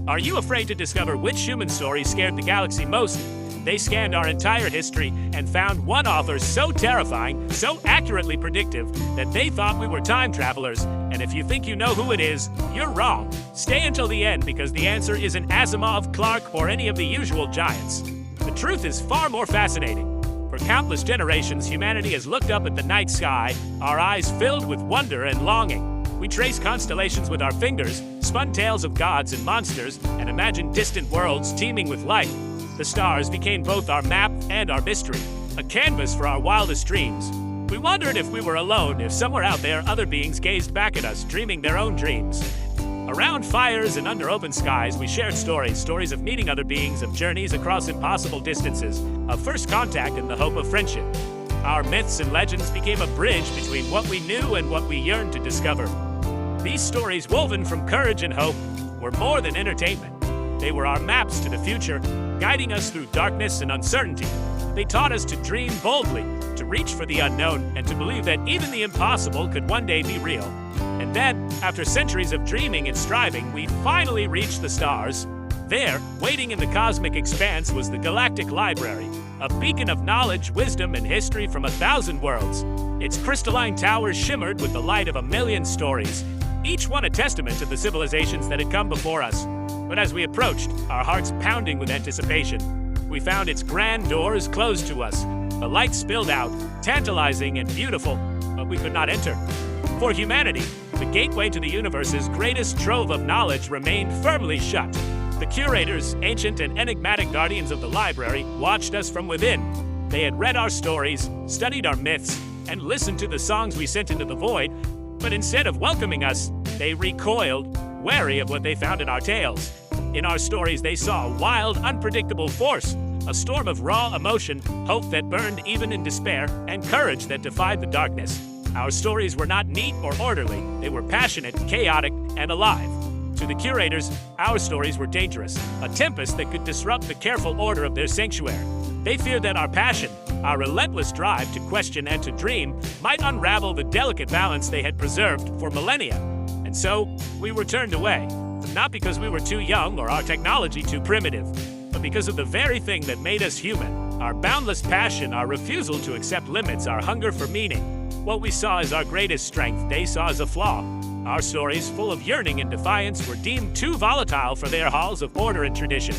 Are you afraid to discover which human story scared the galaxy most? They scanned our entire history and found one author so terrifying, so accurately predictive, that they thought we were time travelers. And if you think you know who it is, you're wrong. Stay until the end because the answer isn't Asimov, Clarke, or any of the usual giants. The truth is far more fascinating. For countless generations, humanity has looked up at the night sky, our eyes filled with wonder and longing. We trace constellations with our fingers, spun tales of gods and monsters, and imagined distant worlds teeming with life. The stars became both our map and our mystery, a canvas for our wildest dreams. We wondered if we were alone, if somewhere out there other beings gazed back at us, dreaming their own dreams. Around fires and under open skies, we shared stories of meeting other beings, of journeys across impossible distances, of first contact and the hope of friendship. Our myths and legends became a bridge between what we knew and what we yearned to discover. These stories, woven from courage and hope, were more than entertainment. They were our maps to the future, guiding us through darkness and uncertainty. They taught us to dream boldly, to reach for the unknown, and to believe that even the impossible could one day be real. And then, after centuries of dreaming and striving, we finally reached the stars. There, waiting in the cosmic expanse, was the Galactic Library, a beacon of knowledge, wisdom, and history from 1,000 worlds. Its crystalline towers shimmered with the light of 1,000,000 stories, each one a testament to the civilizations that had come before us. But as we approached, our hearts pounding with anticipation, we found its grand doors closed to us. The light spilled out, tantalizing and beautiful, but we could not enter. For humanity, the gateway to the universe's greatest trove of knowledge remained firmly shut. The Curators, ancient and enigmatic guardians of the library, watched us from within. They had read our stories, studied our myths, and listened to the songs we sent into the void, but instead of welcoming us, they recoiled, wary of what they found in our tales. In our stories, they saw a wild, unpredictable force, a storm of raw emotion, hope that burned even in despair, and courage that defied the darkness. Our stories were not neat or orderly. They were passionate, chaotic, and alive. To the Curators, our stories were dangerous, a tempest that could disrupt the careful order of their sanctuary. They feared that our passion, our relentless drive to question and to dream, might unravel the delicate balance they had preserved for millennia. And so, we were turned away. Not because we were too young or our technology too primitive, but because of the very thing that made us human, our boundless passion, our refusal to accept limits, our hunger for meaning. What we saw as our greatest strength, they saw as a flaw. Our stories, full of yearning and defiance, were deemed too volatile for their halls of order and tradition.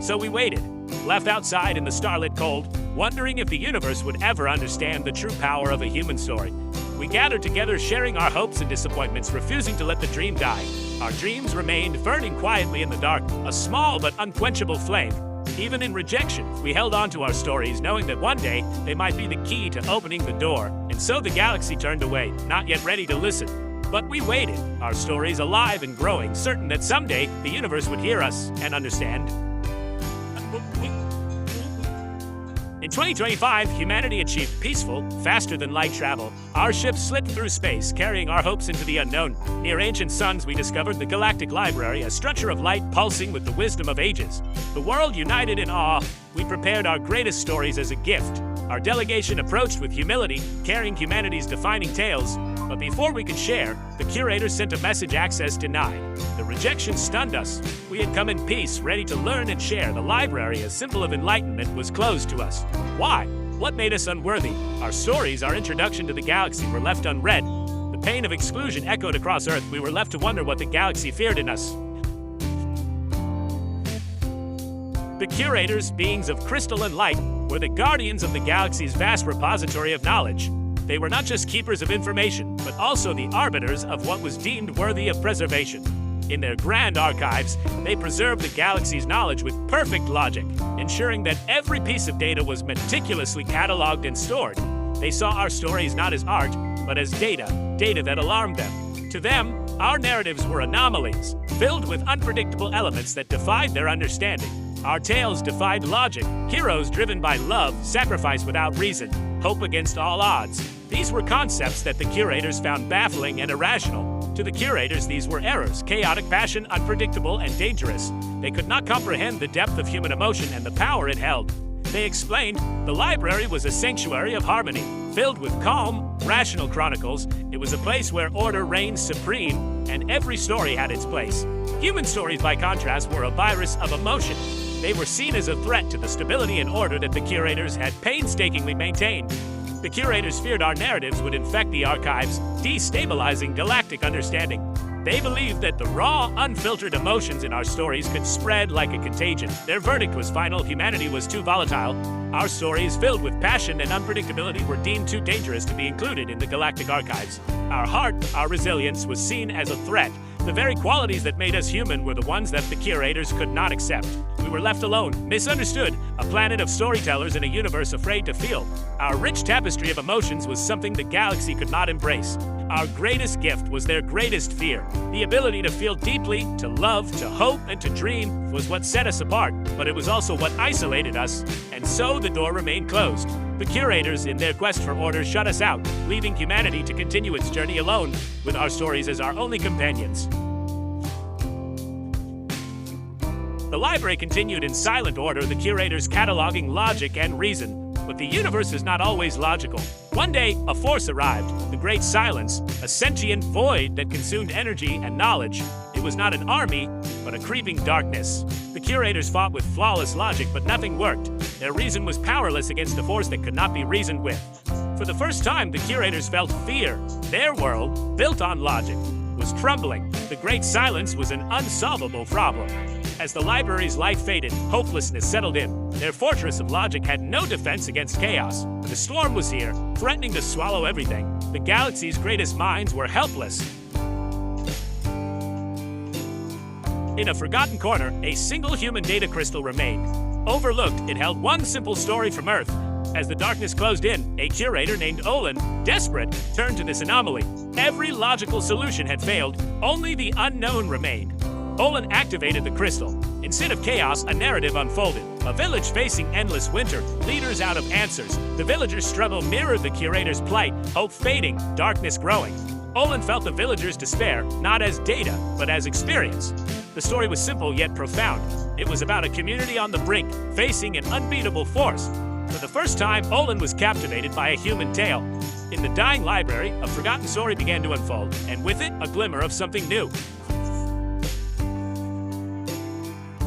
So we waited, left outside in the starlit cold, wondering if the universe would ever understand the true power of a human story. We gathered together, sharing our hopes and disappointments, refusing to let the dream die. Our dreams remained burning quietly in the dark, a small but unquenchable flame. Even in rejection, we held on to our stories, knowing that one day they might be the key to opening the door. And so the galaxy turned away, not yet ready to listen. But we waited, our stories alive and growing, certain that someday the universe would hear us and understand. In 2025, humanity achieved peaceful, faster-than-light travel. Our ship slipped through space, carrying our hopes into the unknown. Near ancient suns, we discovered the Galactic Library, a structure of light pulsing with the wisdom of ages. The world united in awe, we prepared our greatest stories as a gift. Our delegation approached with humility, carrying humanity's defining tales. But before we could share, the Curators sent a message: access denied. The rejection stunned us. We had come in peace, ready to learn and share. The library, a symbol of enlightenment, was closed to us. Why? What made us unworthy? Our stories, our introduction to the galaxy, were left unread. The pain of exclusion echoed across Earth. We were left to wonder what the galaxy feared in us. The Curators, beings of crystal and light, were the guardians of the galaxy's vast repository of knowledge. They were not just keepers of information, but also the arbiters of what was deemed worthy of preservation. In their grand archives, they preserved the galaxy's knowledge with perfect logic, ensuring that every piece of data was meticulously cataloged and stored. They saw our stories not as art, but as data that alarmed them. To them, our narratives were anomalies, filled with unpredictable elements that defied their understanding. Our tales defied logic, heroes driven by love, sacrifice without reason, hope against all odds. These were concepts that the Curators found baffling and irrational. To the Curators, these were errors, chaotic passion, unpredictable and dangerous. They could not comprehend the depth of human emotion and the power it held. They explained the library was a sanctuary of harmony, filled with calm, rational chronicles. It was a place where order reigned supreme, and every story had its place. Human stories, by contrast, were a virus of emotion. They were seen as a threat to the stability and order that the Curators had painstakingly maintained. The Curators feared our narratives would infect the archives, destabilizing galactic understanding. They believed that the raw, unfiltered emotions in our stories could spread like a contagion. Their verdict was final: humanity was too volatile. Our stories, filled with passion and unpredictability, were deemed too dangerous to be included in the galactic archives. Our heart, our resilience, was seen as a threat. The very qualities that made us human were the ones that the Curators could not accept. We were left alone, misunderstood, a planet of storytellers in a universe afraid to feel. Our rich tapestry of emotions was something the galaxy could not embrace. Our greatest gift was their greatest fear. The ability to feel deeply, to love, to hope, and to dream was what set us apart, but it was also what isolated us, and so the door remained closed. The Curators, in their quest for order, shut us out, leaving humanity to continue its journey alone, with our stories as our only companions. The library continued in silent order, the Curators cataloging logic and reason. But the universe is not always logical. One day, a force arrived, the Great Silence, a sentient void that consumed energy and knowledge. It was not an army, but a creeping darkness. The Curators fought with flawless logic, but nothing worked. Their reason was powerless against a force that could not be reasoned with. For the first time, the Curators felt fear. Their world, built on logic, was crumbling. The Great Silence was an unsolvable problem. As the library's light faded, hopelessness settled in. Their fortress of logic had no defense against chaos. The storm was here, threatening to swallow everything. The galaxy's greatest minds were helpless. In a forgotten corner, a single human data crystal remained. Overlooked, it held one simple story from Earth. As the darkness closed in, a curator named Olin, desperate, turned to this anomaly. Every logical solution had failed, only the unknown remained. Olin activated the crystal. Instead of chaos, a narrative unfolded. A village facing endless winter, leaders out of answers. The villagers' struggle mirrored the Curator's plight, hope fading, darkness growing. Olin felt the villagers' despair, not as data, but as experience. The story was simple yet profound. It was about a community on the brink, facing an unbeatable force. For the first time, Olin was captivated by a human tale. In the dying library, a forgotten story began to unfold, and with it, a glimmer of something new.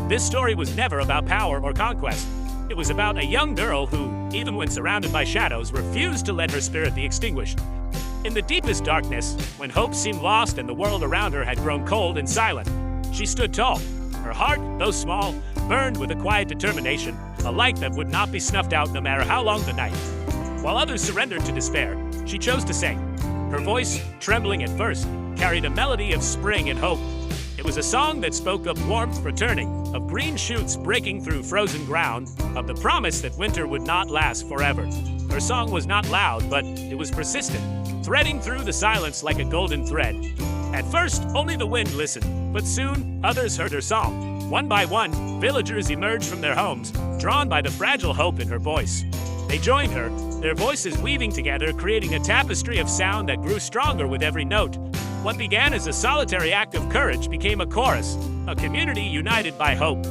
This story was never about power or conquest. It was about a young girl who, even when surrounded by shadows, refused to let her spirit be extinguished. In the deepest darkness, when hope seemed lost and the world around her had grown cold and silent, she stood tall. Her heart, though small, burned with a quiet determination, a light that would not be snuffed out no matter how long the night. While others surrendered to despair, she chose to sing. Her voice, trembling at first, carried a melody of spring and hope. It was a song that spoke of warmth returning, of green shoots breaking through frozen ground, of the promise that winter would not last forever. Her song was not loud, but it was persistent, threading through the silence like a golden thread. At first, only the wind listened, but soon others heard her song. One by one, villagers emerged from their homes, drawn by the fragile hope in her voice. They joined her, their voices weaving together, creating a tapestry of sound that grew stronger with every note. What began as a solitary act of courage became a chorus, a community united by hope.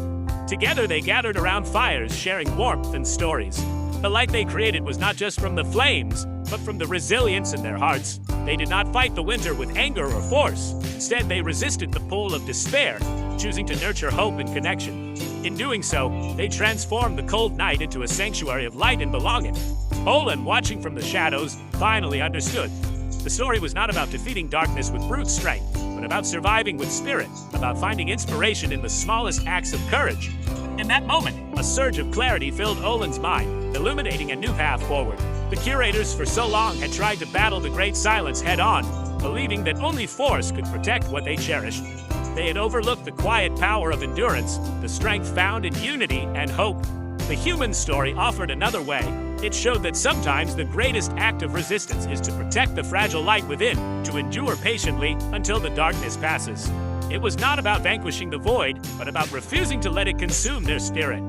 Together they gathered around fires, sharing warmth and stories. The light they created was not just from the flames, but from the resilience in their hearts. They did not fight the winter with anger or force. Instead, they resisted the pull of despair, choosing to nurture hope and connection. In doing so, they transformed the cold night into a sanctuary of light and belonging. Olin, watching from the shadows, finally understood. The story was not about defeating darkness with brute strength, but about surviving with spirit, about finding inspiration in the smallest acts of courage. In that moment, a surge of clarity filled Olin's mind, illuminating a new path forward. The Curators for so long had tried to battle the Great Silence head-on, believing that only force could protect what they cherished. They had overlooked the quiet power of endurance, the strength found in unity and hope. The human story offered another way. It showed that sometimes the greatest act of resistance is to protect the fragile light within, to endure patiently until the darkness passes. It was not about vanquishing the void, but about refusing to let it consume their spirit.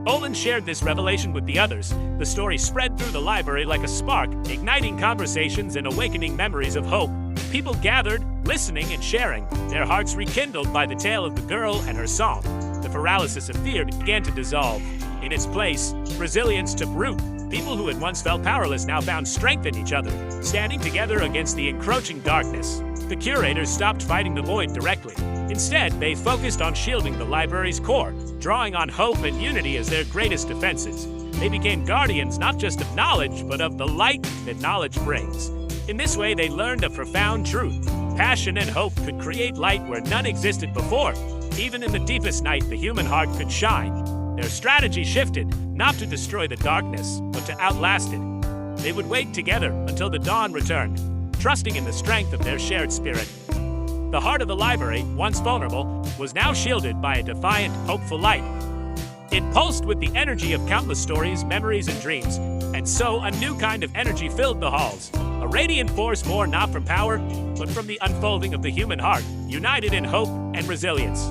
Olin shared this revelation with the others. The story spread through the library like a spark, igniting conversations and awakening memories of hope. People gathered, listening and sharing, their hearts rekindled by the tale of the girl and her song. The paralysis of fear began to dissolve. In its place, resilience took root. People who had once felt powerless now found strength in each other, standing together against the encroaching darkness. The Curators stopped fighting the void directly. Instead, they focused on shielding the library's core, drawing on hope and unity as their greatest defenses. They became guardians not just of knowledge, but of the light that knowledge brings. In this way, they learned a profound truth. Passion and hope could create light where none existed before. Even in the deepest night, the human heart could shine. Their strategy shifted, not to destroy the darkness, but to outlast it. They would wait together until the dawn returned, trusting in the strength of their shared spirit. The heart of the library, once vulnerable, was now shielded by a defiant, hopeful light. It pulsed with the energy of countless stories, memories, and dreams, and so a new kind of energy filled the halls. A radiant force born not from power, but from the unfolding of the human heart, united in hope and resilience.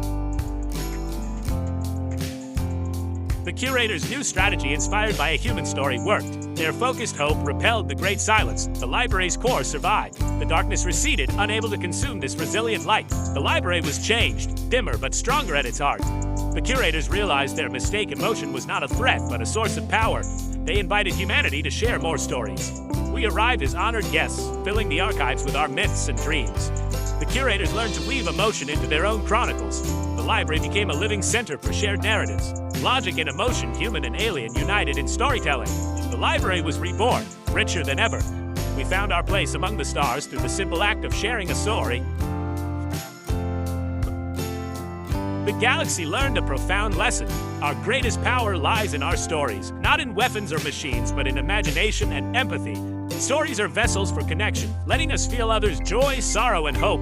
The Curators' new strategy, inspired by a human story, worked. Their focused hope repelled the great silence. The library's core survived. The darkness receded, unable to consume this resilient light. The library was changed, dimmer but stronger at its heart. The Curators realized their mistake emotion was not a threat, but a source of power. They invited humanity to share more stories. We arrived as honored guests, filling the archives with our myths and dreams. The Curators learned to weave emotion into their own chronicles. The library became a living center for shared narratives. Logic and emotion, human and alien, united in storytelling. The library was reborn, richer than ever. We found our place among the stars through the simple act of sharing a story. The galaxy learned a profound lesson. Our greatest power lies in our stories, not in weapons or machines, but in imagination and empathy. Stories are vessels for connection, letting us feel others' joy, sorrow, and hope.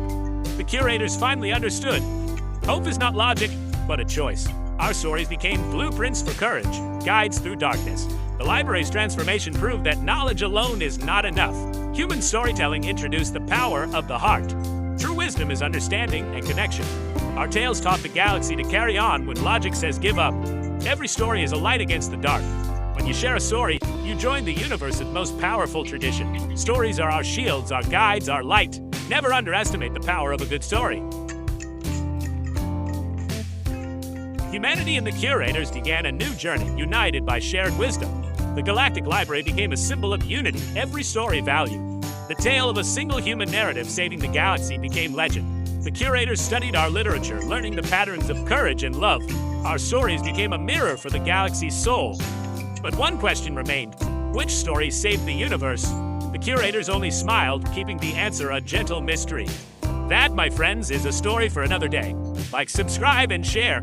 The Curators finally understood. Hope is not logic, but a choice. Our stories became blueprints for courage, guides through darkness. The library's transformation proved that knowledge alone is not enough. Human storytelling introduced the power of the heart. True wisdom is understanding and connection. Our tales taught the galaxy to carry on when logic says give up. Every story is a light against the dark. When you share a story, you join the universe's most powerful tradition. Stories are our shields, our guides, our light. Never underestimate the power of a good story. Humanity and the Curators began a new journey, united by shared wisdom. The Galactic Library became a symbol of unity, every story valued. The tale of a single human narrative saving the galaxy became legend. The Curators studied our literature, learning the patterns of courage and love. Our stories became a mirror for the galaxy's soul. But one question remained. Which story saved the universe? The Curators only smiled, keeping the answer a gentle mystery. That, my friends, is a story for another day. Like, subscribe, and share.